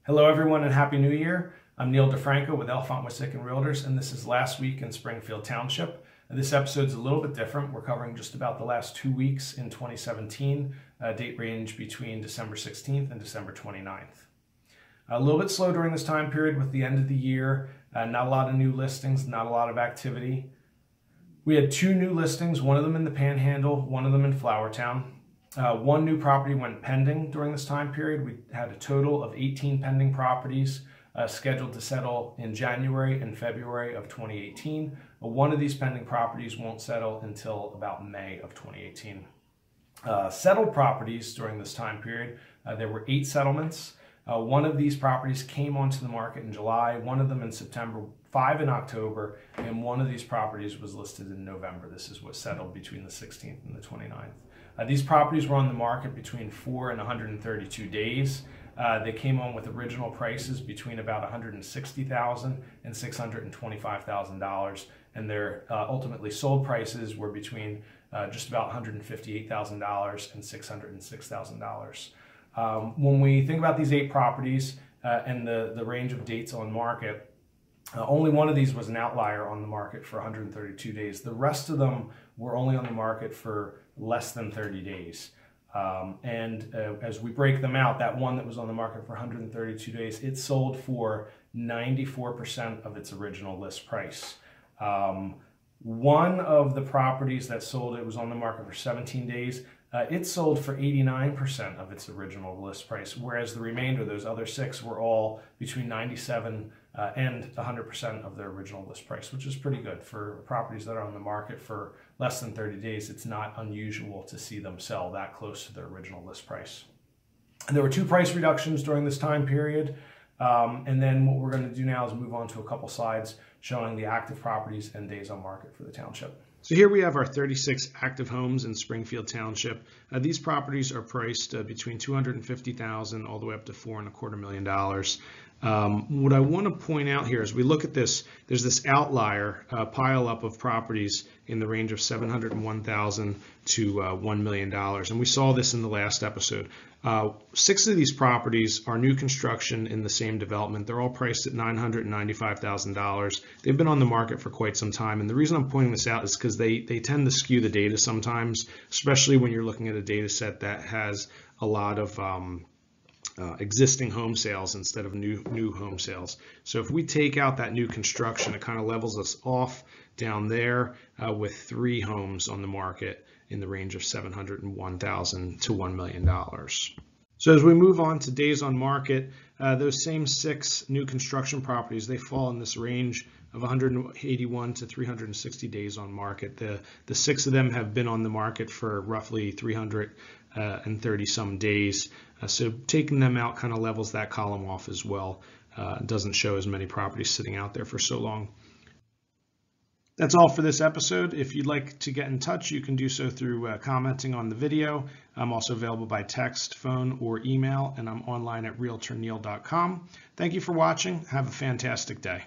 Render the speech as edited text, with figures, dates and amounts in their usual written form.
Hello everyone and Happy New Year. I'm Neil DeFranco with Elfont Wissahickon Realtors, and this is Last Week in Springfield Township. This episode's a little bit different. We're covering just about the last 2 weeks in 2017, date range between December 16th and December 29th. A little bit slow during this time period with the end of the year, not a lot of new listings, not a lot of activity. We had 2 new listings, one of them in the Panhandle, one of them in Flourtown. One new property went pending during this time period. We had a total of 18 pending properties scheduled to settle in January and February of 2018. One of these pending properties won't settle until about May of 2018. Settled properties during this time period, there were 8 settlements. One of these properties came onto the market in July, one of them in September, 5 in October, and one of these properties was listed in November. This is what settled between the 16th and the 29th. These properties were on the market between 4 and 132 days. They came on with original prices between about $160,000 and $625,000, and their ultimately sold prices were between just about $158,000 and $606,000. When we think about these 8 properties and the range of dates on market, only one of these was an outlier on the market for 132 days. The rest of them were only on the market for less than 30 days. As we break them out, that one that was on the market for 132 days, it sold for 94% of its original list price. One of the properties that sold, it was on the market for 17 days. It sold for 89% of its original list price, whereas the remainder, those other 6, were all between 97 and 100% of their original list price, which is pretty good for properties that are on the market for less than 30 days. It's not unusual to see them sell that close to their original list price. And there were 2 price reductions during this time period. And then what we're going to do now is move on to a couple slides showing the active properties and days on market for the township. So here we have our 36 active homes in Springfield Township. These properties are priced between $250,000 all the way up to $4.25 million. What I want to point out here as we look at this, there's this outlier pile up of properties in the range of $701,000 to $1 million, and we saw this in the last episode. 6 of these properties are new construction in the same development. They're all priced at $995,000. They've been on the market for quite some time, and the reason I'm pointing this out is because they tend to skew the data sometimes, especially when you're looking at a data set that has a lot of existing home sales instead of new home sales. So if we take out that new construction, it kind of levels us off down there with 3 homes on the market in the range of $701,000 to $1 million. So as we move on to days on market, those same 6 new construction properties, they fall in this range of 181 to 360 days on market. The 6 of them have been on the market for roughly 330 some days. So taking them out kind of levels that column off as well. Doesn't show as many properties sitting out there for so long. That's all for this episode. If you'd like to get in touch, you can do so through commenting on the video. I'm also available by text, phone, or email, and I'm online at realtorneil.com. Thank you for watching. Have a fantastic day.